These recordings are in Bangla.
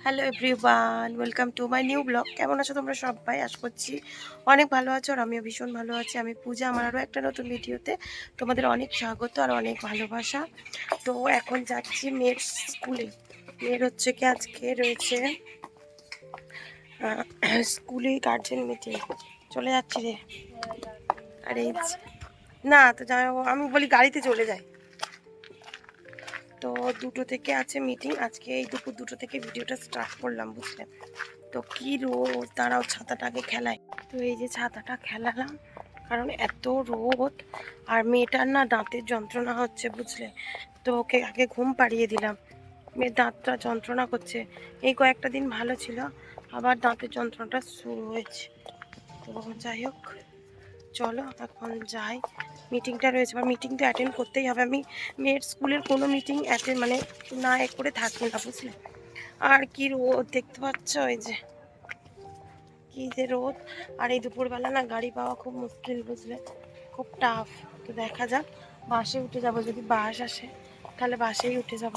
Hello everyone, welcome to my new blog. কেমন আছো তোমরা সবাই? আশা করছি অনেক ভালো আছো, আর আমিও ভীষণ ভালো আছি। আমি পূজা, আমার আরও একটা নতুন ভিডিওতে তোমাদের অনেক স্বাগত আর অনেক ভালোবাসা। তো এখন যাচ্ছি মেয়ের স্কুলে। মেয়ের হচ্ছে কি আজকে রয়েছে স্কুলে গার্জেন মিটিং। চলে যাচ্ছি রে। আর এই না তো যাই, আমি বলি গাড়িতে চলে যাই। তো 2টো থেকে আছে মিটিং আজকে, এই দুপুর 2টো থেকে ভিডিওটা স্টার্ট করলাম, বুঝলে? তো কি রোদ, দাঁড়াও ছাতাটাকে খেলাই। তো এই যে ছাতাটা খেলালাম, কারণ এত রোদ। আর মেয়েটার না দাঁতের যন্ত্রণা হচ্ছে, বুঝলে? তো ওকে আগে ঘুম পাড়িয়ে দিলাম। মেয়ের দাঁতটা যন্ত্রণা করছে, এই কয়েকটা দিন ভালো ছিল, আবার দাঁতের যন্ত্রণাটা শুরু হয়েছে। তো যাই হোক, চলো এখন যাই। মিটিংটা রয়েছে, বা মিটিং তো অ্যাটেন্ড করতেই হবে। আমি মেয়ের স্কুলের কোনো মিটিং অ্যাটেন্ড না করে থাকি না, বুঝলে? আর কি রোদ দেখতে পাচ্ছ, এই যে কি যে রোদ। আর এই দুপুরবেলা না গাড়ি পাওয়া খুব মুশকিল, বুঝলে? খুব টাফ। তো দেখা যাক, বাসে উঠে যাব। যদি বাস আসে তাহলে বাসেই উঠে যাব।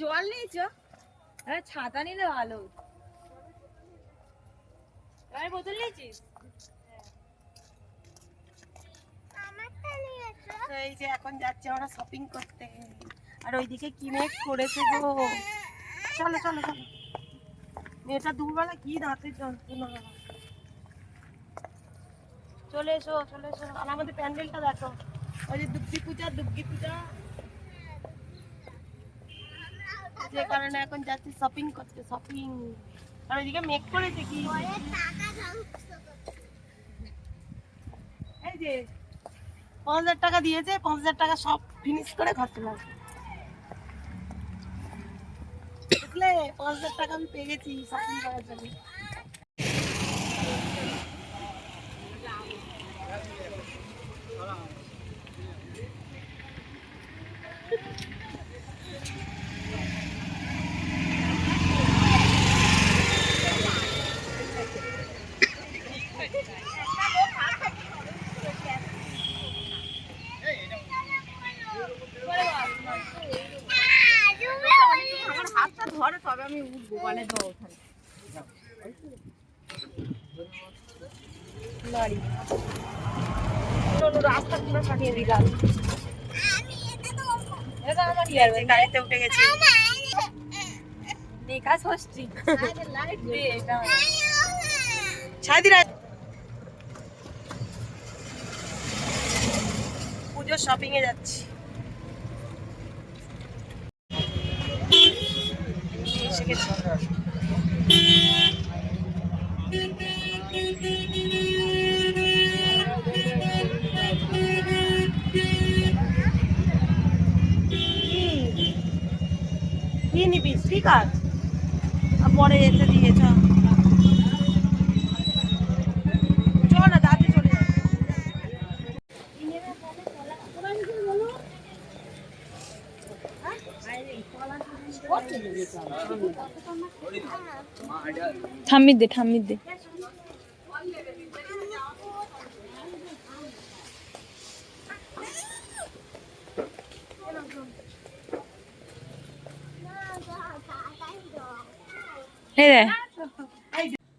জল নিয়েছ? হ্যাঁ, ছাতা নিলে ভালো। বোতল নিয়েছিস? তো এই যে এখন যাচ্ছি আমরা শপিং করতে। আর ওইদিকে কি মেঘ করেছে গো। চলো চলো চলো। মেয়েটা দুপুরবেলা কি দাঁতের যন্ত্রণা। চলে এসো চলে এসো। আর আমাদের প্যান্ডেলটা দেখো, ওই যে দুর্গি পূজা, যে কারণে এখন যাচ্ছি শপিং করতে। শপিং। আর ওইদিকে মেঘ করেছে কি, এই যে 5,000 টাকা দিয়েছে, 5,000 টাকা সব ফিনিশ করে ঘর চলে আসবে, বুঝলে? 5,000 টাকা আমি পেয়ে গেছি শপিং করার জন্য। আমার হাতটা ধরে তবে আমি উঠবো, মানে দাও ওখানে নাড়ি। চলো, রাস্তা পুরো কাটিয়ে দিলাম। এটা আমার ইয়ার গাড়িতে উঠে গেছি। দেখা ষষ্ঠী লাইট দিয়ে এটা ছাদিরা পুজোর শপিং এ যাচ্ছি। এসে গেছি। কি নিবি? স্পিকার? পরে এসে দিয়ে চ না, দাদি চলে যাবে। ঠাম্মি দে, ঠাম্মি দে।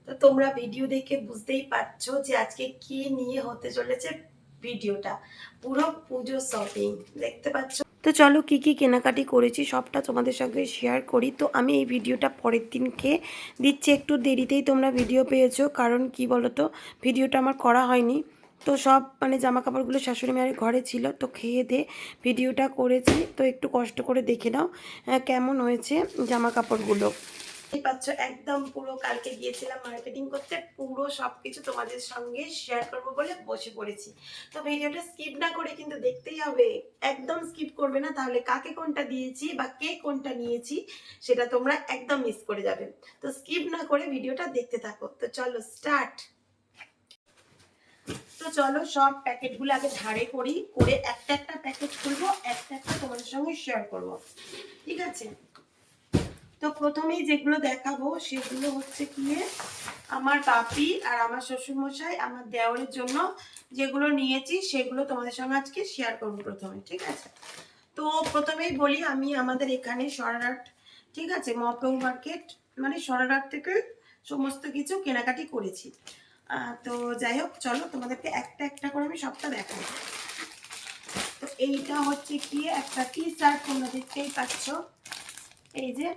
তো তোমরা ভিডিও দেখে বুঝতেই পারছো যে আজকে কি নিয়ে হতে চলেছে ভিডিওটা। পুরো পুজো শপিং দেখতে পাচ্ছ। তো চলো কি কি কেনাকাটি করেছি সবটা তোমাদের সঙ্গে শেয়ার করি। তো আমি এই ভিডিওটা পরের দিনকে দিচ্ছি, একটু দেরিতেই তোমরা ভিডিও পেয়েছো, কারণ কি বলো তো ভিডিওটা আমার করা হয়নি। তো সব মানে জামা কাপড়গুলো শাশুড়ি মায়ের ঘরে ছিল, তো খেয়ে দিয়ে ভিডিওটা করেছি। তো একটু কষ্ট করে দেখে নাও কেমন হয়েছে জামা কাপড়গুলো। পাচ্ছ একদম পুরো কালকে গিয়েছিলাম মার্কেটিং করতে, পুরো সবকিছু তোমাদের সঙ্গে শেয়ার করবো বলে বসে পড়েছি। তো ভিডিওটা স্কিপ না করে কিন্তু দেখতেই হবে, একদম স্কিপ করবে না, তাহলে কাকে কোনটা দিয়েছি বা কে কোনটা নিয়েছি সেটা তোমরা একদম মিস করে যাবে। তো স্কিপ না করে ভিডিওটা দেখতে থাকো। তো চলো স্টার্ট। তো চলো সব প্যাকেটগুলো আগে ধারে করি, করে একটা একটা প্যাকেট খুলবো, একটা একটা তোমাদের সঙ্গে শেয়ার করব, ঠিক আছে? তো প্রথমেই যেগুলো দেখাবো সেগুলো হচ্ছে কি আমার বাপি আর আমার শ্বশুরমশাই আমার দেওরের জন্য যেগুলো নিয়েছি সেগুলো তোমাদের সঙ্গে আজকে শেয়ার করবো প্রথমে, ঠিক আছে? তো প্রথমেই বলি আমি আমাদের এখানে সরারহাট, ঠিক আছে, মপেউ মার্কেট মানে সরারহাট থেকে সমস্ত কিছু কেনাকাটি করেছি। তো যাই হোক চলো তোমাদেরকে একটা একটা করে আমি সবটা দেখাই। তো এইটা হচ্ছে কি একটা টি শার্ট, তোমরা দেখতেই পাচ্ছ, এই যে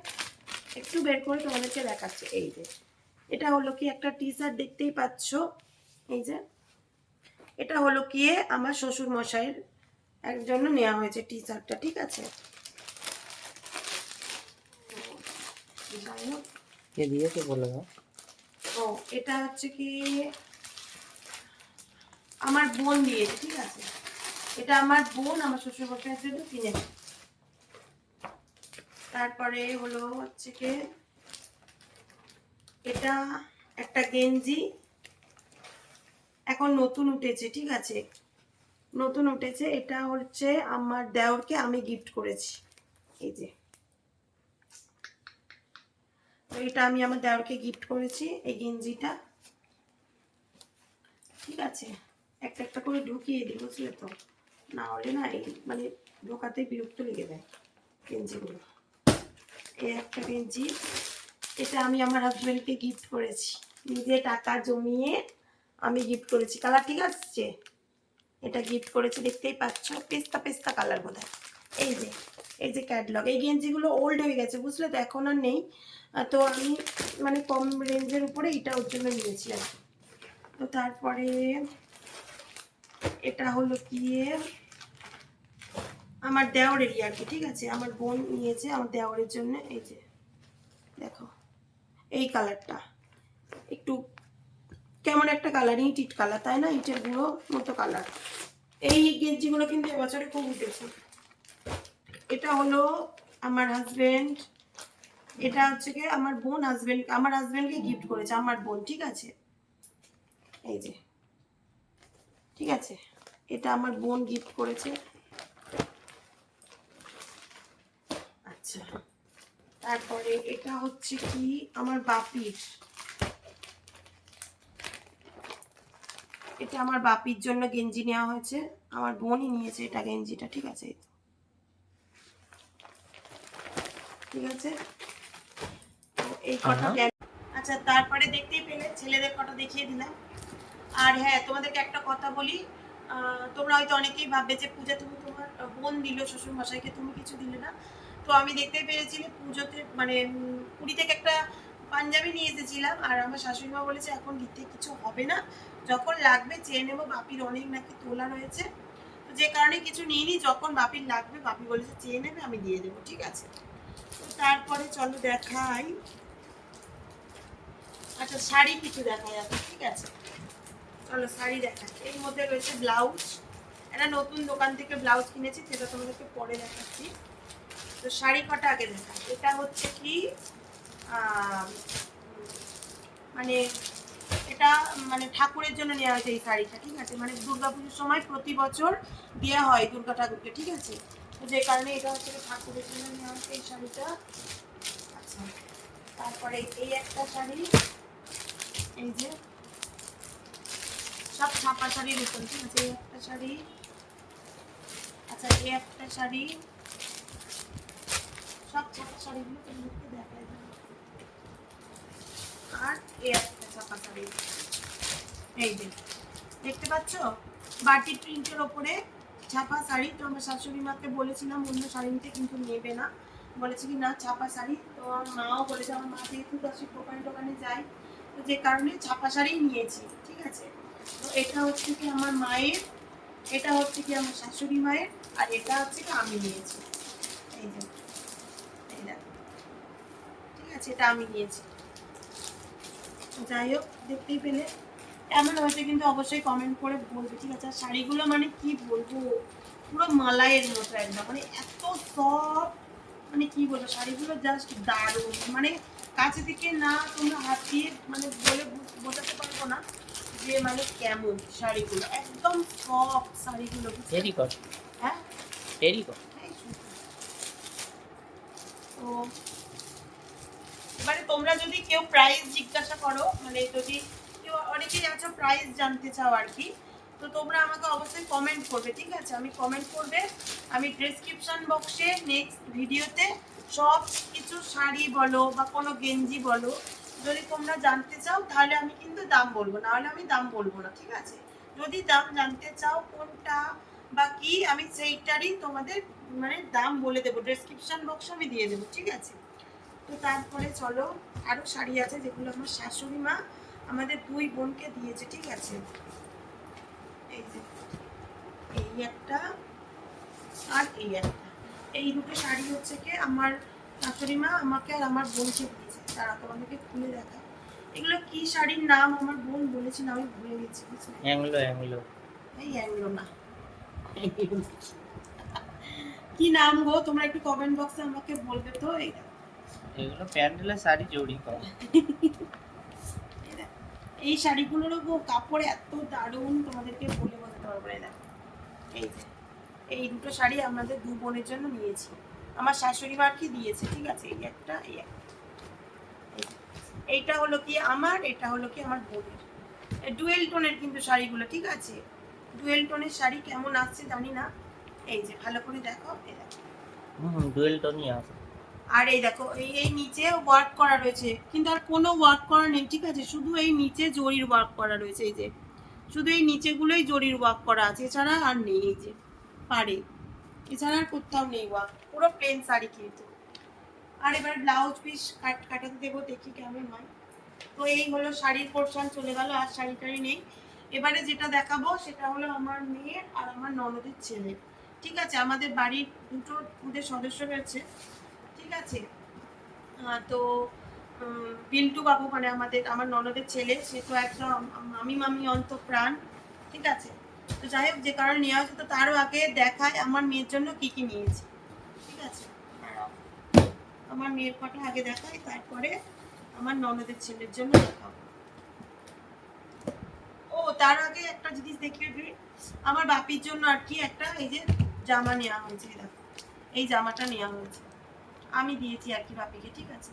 একটু বের করে তোমাদেরকে দেখাচ্ছে, এই যে এটা হলো কি একটা টি শার্ট দেখতেই পাচ্ছ, এই যে এটা হলো কি আমার শ্বশুর মশাইয়ের এর জন্য নেওয়া হয়েছে টি শার্টটা, ঠিক আছে? যাই হোক কে দিয়েছে বলে দাও। ও এটা হচ্ছে কি আমার বোন দিয়েছে, ঠিক আছে? এটা আমার বোন আমার শ্বশুর মশাইয়ের জন্য কিনেছে। তারপরে হলো হচ্ছে কি এটা একটা গেঞ্জি, এখন নতুন উঠেছে, ঠিক আছে, নতুন উঠেছে। এটা হচ্ছে আমার দেওরকে আমি গিফট করেছি, এই যে তো এটা আমি আমার দেওরকে গিফট করেছি এই গেঞ্জিটা, ঠিক আছে? একটা একটা করে ঢুকিয়ে দিই, বুঝলে তো, না হলে না এই মানে ঢোকাতে বিরক্ত লেগে যায় গেঞ্জিগুলো। এই একটা গেঞ্জি, এটা আমি আমার হাজবেন্ডকে গিফট করেছি, নিজে টাকা জমিয়ে আমি গিফট করেছি। কালার ঠিক আসছে, এটা গিফট করেছি, দেখতেই পাচ্ছ পেস্তা পেস্তা কালার বোধহয়। এই যে এই যে ক্যাটলগ, এই গেঞ্জিগুলো ওল্ড হয়ে গেছে, বুঝলে তো, এখন আর নেই। তো আমি মানে কম রেঞ্জের উপরে এটা ওর জন্য নিয়েছি আর কি। তো তারপরে এটা হলো কি আমার দেওরেরই আর কি, ঠিক আছে, আমার বোন নিয়েছে আমার দেওরের জন্য। এই যে দেখো এই কালারটা একটু কেমন একটা কালার, ইট কালার, তাই না, ইটের গুঁড়ো মতো কালার। এই গেঞ্জিগুলো কিন্তু এবছরে খুব উঠেছে। এটা হলো আমার হাজবেন্ড, এটা হচ্ছে কি আমার বোন হাজবেন্ড, আমার হাজবেন্ডকে গিফট করেছে আমার বোন, ঠিক আছে? এই যে ঠিক আছে, এটা আমার বোন গিফট করেছে। আচ্ছা, তারপরে এটা হচ্ছে কি আমার বাপির, এটা আমার বাপির জন্য গেঞ্জি নেওয়া হয়েছে, আমার বোনই নিয়েছে এটা গেঞ্জিটা, ঠিক আছে? ঠিক আছে, এই কটা। আচ্ছা, তারপরে দেখতেই পেলে ছেলেদের কটা দেখিয়ে দিলাম। আর হ্যাঁ, তোমাদেরকে একটা কথা বলি, তোমরা হয়তো অনেকেই ভাববে যে পূজা তুমি তোমার বোন দিল শ্বশুর মশাইকে, তুমি কিছু দিলে না। তো আমি দেখতে পেরেছি পুজোতে মানে পুরী থেকে একটা পাঞ্জাবি নিয়ে এসেছিলাম, আর আমার শাশুড়ি মা বলেছে এখন দিতে কিছু হবে না, যখন লাগবে চেয়ে নেবো, বাপির অনেক নাকি তোলা রয়েছে, তো যে কারণে কিছু নিইনি, যখন বাপির লাগবে বাপি বলেছে চেয়ে নেবে, আমি দিয়ে দেবো, ঠিক আছে? তারপরে চলো দেখাই, আচ্ছা শাড়ি কিছু দেখা যাবে, ঠিক আছে? চলো শাড়ি দেখাই। এর মধ্যে রয়েছে ব্লাউজ, একটা নতুন দোকান থেকে ব্লাউজ কিনেছি, সেটা তোমাদেরকে পরে দেখাচ্ছি। তো শাড়ি কটা আগে দেখাই। এটা হচ্ছে কি মানে এটা মানে ঠাকুরের জন্য নেওয়া হয়েছে এই শাড়িটা, ঠিক আছে? মানে দুর্গাপুজোর সময় প্রতি বছর দেওয়া হয় দুর্গা ঠাকুরকে, ঠিক আছে? তো যে কারণে এটা হচ্ছে ঠাকুরের জন্য নেওয়া হয়েছে এই শাড়িটা। আচ্ছা, তারপরে এই একটা শাড়ি, এই যে সব ছাপা শাড়ির উপর, ঠিক আছে? এই একটা শাড়ি, আচ্ছা এই একটা শাড়ি, সব ছাপা শাড়িগুলো তোমাদেরকে দেখাই দেবো। আর এই একটা ছাপা শাড়ি, এই যে দেখতে পাচ্ছ বাটিক প্রিন্টের ওপরে ছাপা শাড়ি। তো আমার শাশুড়ি মাকে বলেছিলাম অন্য শাড়ি নিতে, কিন্তু নেবে না, বলেছে কি না ছাপা শাড়ি। তো আমার মাও বলেছে, আমার মা যেহেতু দোকানে দোকানে যায়, তো যে কারণে ছাপা শাড়ি নিয়েছি, ঠিক আছে। তো এটা হচ্ছে কি আমার মায়ের, এটা হচ্ছে কি আমার শাশুড়ি মায়ের, আর এটা হচ্ছে কি আমি নিয়েছি। এই যে এই দেখো, ঠিক আছে, এটা আমি নিয়েছি। যাই হোক, দেখতেই পেলে এমন হয়েছে, কিন্তু অবশ্যই কমেন্ট করে বলবে, ঠিক আছে। আর শাড়িগুলো মানে কি বলবো, পুরো মালাইয়ের মতো একদম, মানে এত সফট, মানে কি বলবো, শাড়িগুলো জাস্ট দারুণ। মানে কাছে থেকে না তোমরা হাত দিয়ে মানে বলে বোঝাতে পারবো না যে মানে কেমন শাড়িগুলো, একদম সফট শাড়িগুলো। টেরিকট, হ্যাঁ টেরিকট। এই শুধু। তো এবারে তোমরা যদি কেউ প্রাইস জিজ্ঞাসা করো, মানে যদি কেউ, অনেকেই আছো প্রাইস জানতে চাও আর কি, তো তোমরা আমাকে অবশ্যই কমেন্ট করবে, ঠিক আছে। আমি কমেন্ট করবে, আমি ডেসক্রিপশন বক্সে নেক্সট ভিডিওতে সব কিছু শাড়ি বলো বা কোনো গেঞ্জি বলো, যদি তোমরা জানতে চাও তাহলে আমি কিন্তু দাম বলবো, নাহলে আমি দাম বলবো না, ঠিক আছে। যদি দাম জানতে চাও কোনটা বা কি, আমি সেইটারই তোমাদের মানে দাম বলে দেবো, ডেসক্রিপশন বক্সে আমি দিয়ে দেবো, ঠিক আছে। তো তারপরে চলো, আরো শাড়ি আছে যেগুলো আমার শাশুড়ি মা আমাদের দুই বোনকে দিয়েছে, ঠিক আছে। এই যে এই একটা আর এই একটা, এই দুটো শাড়ি হচ্ছে কি আমার শাশুড়ি মা আমাকে আর আমার বোনকে দিয়েছে। তারা তোমাদেরকে খুলে দেখা, এগুলো কি শাড়ির নাম আমার বোন বলেছিল, আমি ভুলে গেছি, বুঝলে। Anglo, Anglo. এই অ্যাংলো না, কি নাম গো, তোমরা একটু কমেন্ট বক্সে আমাকে বলবে তো। এই দেখো, এগুলো প্যান্ডেলের শাড়ি জড়ি করা। এই শাড়িগুলোরও কাপড় এত দারুণ, তোমাদেরকে বলে বোঝাতে পারবো না। দেখো, এই যে এই দুটো শাড়ি আমাদের দু বোনের জন্য নিয়েছি, আমার শাশুড়ি মার কি দিয়েছে, ঠিক আছে। এই একটা, এই একটা, এইটা হলো কি আমার, এটা হলো কি আমার বোনের। ডুয়েল টোনের কিন্তু শাড়িগুলো, ঠিক আছে। ডুয়েল টোনের শাড়ি কেমন আসছে জানি না। এই যে ভালো করে দেখো, এই দেখো, ডুয়েল টোনই আছে। আর এই দেখো এই এই নিচে ওয়ার্ক করা রয়েছে, কিন্তু আর কোনো ওয়ার্ক করা নেই, ঠিক আছে। শুধু এই নিচে জরির ওয়ার্ক করা রয়েছে, এই যে শুধু এই নিচেগুলোই জরির ওয়ার্ক করা আছে, এছাড়া আর নেই। এই যে পারে, এছাড়া আর কোথাও নেই ওয়ার্ক, পুরো প্লেন শাড়ি কিন্তু। আর এবার ব্লাউজ পিস কাটাতে দেবো, দেখি কেমন হয়। তো এই হলো শাড়ির পোর্শন চলে গেল, আর শাড়ি টাড়ি নেই। এবারে যেটা দেখাবো সেটা হলো আমার মেয়ের আর আমার ননদের ছেলে, ঠিক আছে। আমাদের বাড়ির দুটো ওদের সদস্য রয়েছে, ঠিক আছে। তো বিল্টু বাবু মানে আমার ননদের ছেলে, সে তো একদম মামি মামি অন্তঃপ্রাণ, ঠিক আছে। তো যাই হোক, যে কারণে নেওয়া হচ্ছে, তো তারও আগে দেখায় আমার মেয়ের জন্য কি কি নিয়েছি, ঠিক আছে। আমার মেয়ের কটা আগে দেখাই, তারপরে আমার ননদের ছেলের জন্য দেখাবো। ও তার আগে একটা জিনিস দেখিয়ে দিই, আমার বাপির জন্য আর কি একটা এই যে জামা নেওয়া হয়েছে, দেখো এই জামাটা নেওয়া হয়েছে, আমি দিয়েছি আর কি বাপিকে, ঠিক আছে।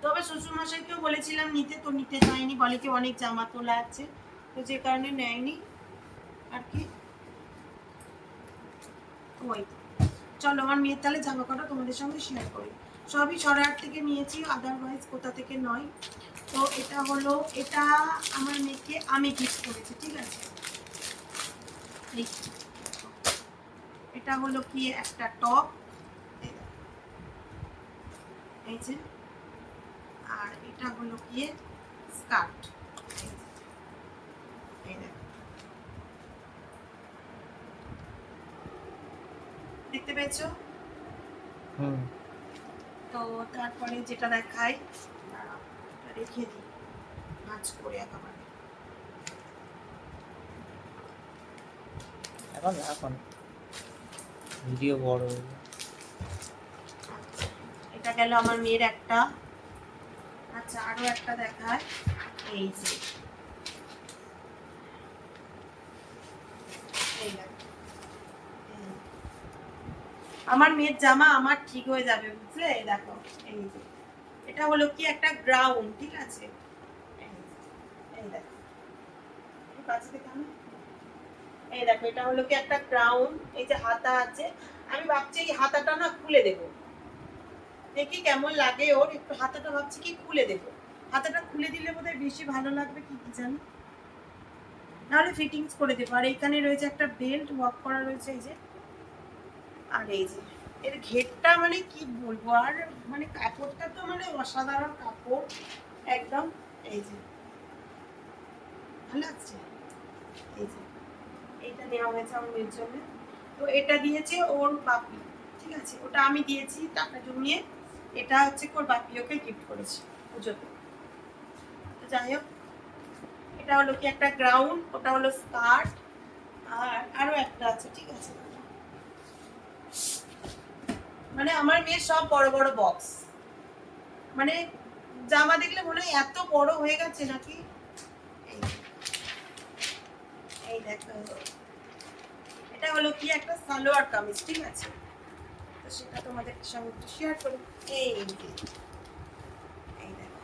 তবে শ্বশুরমশাইকেও বলেছিলাম নিতে, তো নিতে চাইনি, বলে কি অনেক জামা তোলা আছে, তো যে কারণে নেয়নি আর কি। ওই চলো, আমার মেয়ের তাহলে জামা কাপড় তোমাদের সঙ্গে শেয়ার করি। সবই সরার থেকে নিয়েছি, আদারওয়াইজ কোথা থেকে নয়। তো এটা হলো, এটা আমার মেয়েকে আমি গিফট করেছি, ঠিক আছে। এটা হলো কি একটা টপ, এই যে, আর এটা হলো কি স্কার্ট, দেখতে পেয়েছো। তো তারপরে যেটা দেখাই, রেখে দিই ভাঁজ করে একেবারে। এখন ভিডিও বড় হয়ে যায়। এটা গেল আমার মেয়ের একটা। আচ্ছা, আরো একটা দেখায়, এই যে এই দেখো, আমার মেয়ের জামা আমার ঠিক হয়ে যাবে, বুঝলে। দেখো এই যে এটা হলো কি একটা গ্রাউন্ড, ঠিক আছে। এই দেখো, একটু কাছে থেকে আনো। এই দেখো, এটা হলো কি একটা গ্রাউন্ড, এই যে হাতা আছে। আমি ভাবছি এই হাতাটা না খুলে দেবো, দেখি কেমন লাগে ওর। একটু হাতাটা ভাবছি কি খুলে দেবো, হাতাটা খুলে দিলে বোধহয় বেশি ভালো লাগবে, কি কি জানি। নাহলে ফিটিংস করে দেবো। আর এইখানে রয়েছে একটা বেল্ট ওয়ার্ক করা রয়েছে, এই যে। আর এই যে এর ঘেরটা মানে কি বলবো, আর মানে কাপড়টা তো মানে অসাধারণ কাপড় একদম। এই যে ভালো লাগছে, এই যে এইটা নেওয়া হয়েছে আমার মেয়ের জন্য। তো এটা দিয়েছে ওর বাপি, ঠিক আছে, ওটা আমি দিয়েছি টাকা জমিয়ে। এটা হচ্ছে ওর বাপি ওকে গিফট করেছে পুজোতে। তো যাই হোক, এটা হলো কি একটা গ্রাউন্ড, ওটা হলো স্কার্ট, আর আরো একটা আছে, ঠিক আছে। মানে আমার মেয়ের সব বড় বড় বক্স, মানে জামা দেখলে মনে হয় এত বড় হয়ে গেছে নাকি। এই দেখো, এটা হলো কি একটা সালোয়ার কামিজ, ঠিক আছে। তো সেটা তোমাদের সঙ্গে একটু শেয়ার করি। এই যে এই দেখো,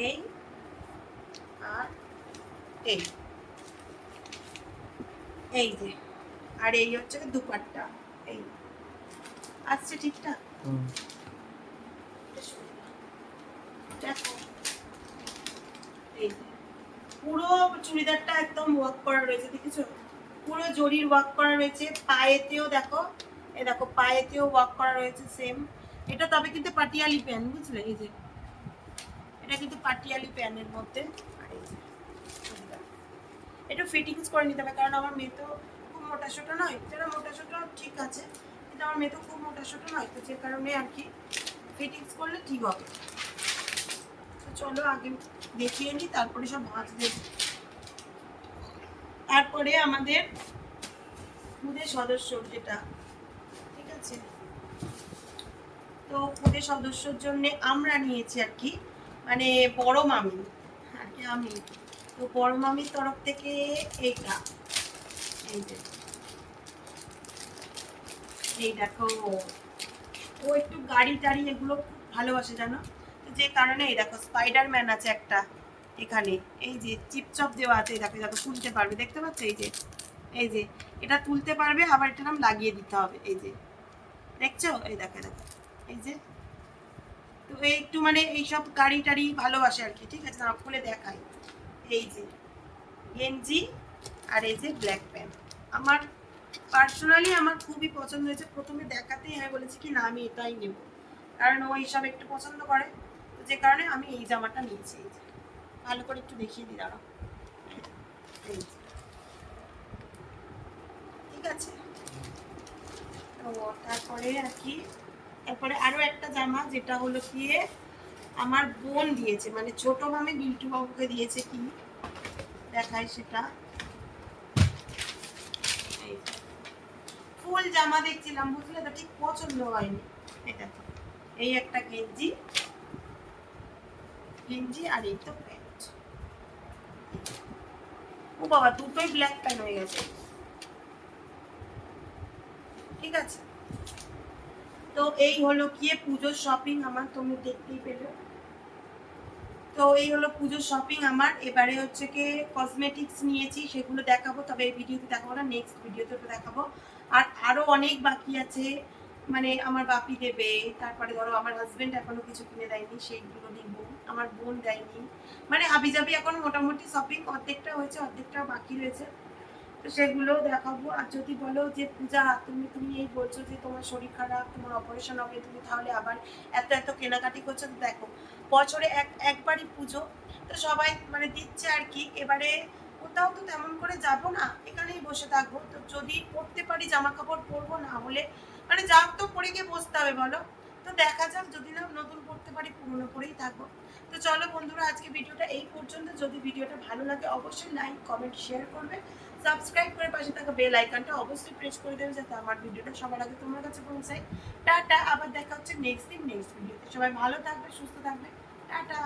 এই আর এই এই যে, আর এই হচ্ছে দুপাট্টা। এই আসছে ঠিকঠাক? দেখো, এই যে পুরো চুড়িদারটা একদম ওয়ার্ক করা রয়েছে, দেখেছো? পুরো জরির ওয়ার্ক করা রয়েছে। পায়েতেও দেখো, এই দেখো পায়েতেও ওয়ার্ক করা রয়েছে সেম। এটা তবে কিন্তু পাটিয়ালি প্যান্ট, বুঝলে? এই যে এটা কিন্তু পাটিয়ালি প্যান্টের মধ্যে। আর এই যে একটু ফিটিংস করে নিতে হবে, কারণ আমার মেয়ে তো খুব মোটা সোটা নয়। যারা মোটা সোটা ঠিক আছে, কিন্তু আমার মেয়ে তো খুব মোটা সোটা নয়, তো যে কারণে আর কি ফিটিংস করলে ঠিক হবে। তো চলো আগে দেখিয়ে নিই, তারপরে সব ভাঁজ দেব। তারপরে আমাদের খুদের সদস্য যেটা, ঠিক আছে, তো খুদের সদস্যর জন্য আমরা নিয়েছি আর কি, মানে বড় মামি আর কি, আমি তো বড় মামির তরফ থেকে এইটা, এই যে এই দেখো, ও একটু গাড়ি টাড়ি এগুলো খুব ভালোবাসে জানো, তো যে কারণে এই দেখো স্পাইডারম্যান আছে একটা এখানে, এই যে চিপচপ দেওয়া আছে, এই দেখো, দেখো তুলতে পারবে, দেখতে পাচ্ছ? এই যে এই যে এটা তুলতে পারবে, আবার এটা নাম লাগিয়ে দিতে হবে, এই যে দেখছো? এই দেখো, দেখো এই যে। তো এই একটু মানে এইসব গাড়ি টাড়ি ভালোবাসে আর কি, ঠিক আছে, না খুলে দেখাই। এই যে গেঞ্জি আর এই যে ব্ল্যাক প্যান্ট, আমার পার্সোনালি আমার খুবই পছন্দ হয়েছে। প্রথমে দেখাতেই আমি বলেছি কি না আমি এটাই নেব, কারণ ও এইসব একটু পছন্দ করে, তো যে কারণে আমি এই জামাটা নিয়েছি। এই যে ভালো করে একটু দেখিয়ে দিই, দাঁড়াও, এই যে, ঠিক আছে। তো তারপরে আর কি, তারপরে আরো একটা জামা যেটা হলো কি আমার বোন দিয়েছে, মানে ছোট মামি বিল্টু বাবুকে দিয়েছে, কি দেখাই সেটা। এই ফুল জামা দেখছিলাম, বুঝলে তো, ঠিক পছন্দ হয়নি। এটা তো এই একটা গেঞ্জি, গেঞ্জি আর এই তো প্যান্ট। ও বাবা, দুটোই ব্ল্যাক প্যান্ট হয়ে গেছে, ঠিক আছে। তো এই হলো কি পুজোর শপিং আমার, তুমি দেখতেই পেলে। তো এই হলো পুজোর শপিং আমার। এবারে হচ্ছে কি কসমেটিক্স নিয়েছি, সেগুলো দেখাবো, তবে এই ভিডিওতে দেখাবো না, নেক্সট ভিডিওতে দেখাবো। আর আরো অনেক বাকি আছে, মানে আমার বাপি দেবে, তারপরে ধরো আমার হাজবেন্ড এখনো কিছু কিনে দেয়নি, সেইগুলো নিব, আমার বোন দেয়নি, মানে হাবিজাবি এখন মোটামুটি শপিং অর্ধেকটা হয়েছে, অর্ধেকটা বাকি রয়েছে, তো সেগুলো দেখাবো। আর যদি বলো যে পূজা তুমি এই বলছো যে তোমার শরীর খারাপ, তোমার অপারেশন হবে, তুমি তাহলে আবার এত এত কেনাকাটি করছো, তো দেখো বছরে একবারই পুজো, তো সবাই মানে দিচ্ছে আর কি। এবারে কোথাও তো তেমন করে যাব না, এখানেই বসে থাকবো, তো যদি পরতে পারি জামা কাপড় পরবো, না হলে মানে যা তো পরে গিয়ে বসতে হবে বলো। তো দেখা যাক, যদি না নতুন পরতে পারি পুরনো পরেই থাকবো। তো চলো বন্ধুরা, আজকে ভিডিওটা এই পর্যন্ত। যদি ভিডিওটা ভালো লাগে অবশ্যই লাইক কমেন্ট শেয়ার করবে, সাবস্ক্রাইব করে পাশে থাকা বেল আইকনটা অবশ্যই প্রেস করে দেবে, যাতে আমার ভিডিওটা সবার আগে তোমার কাছে পৌঁছায়। টাটা, আবার দেখা হচ্ছে নেক্সট দিন নেক্সট ভিডিওতে। সবাই ভালো থাকবে, সুস্থ থাকবে, টাটা।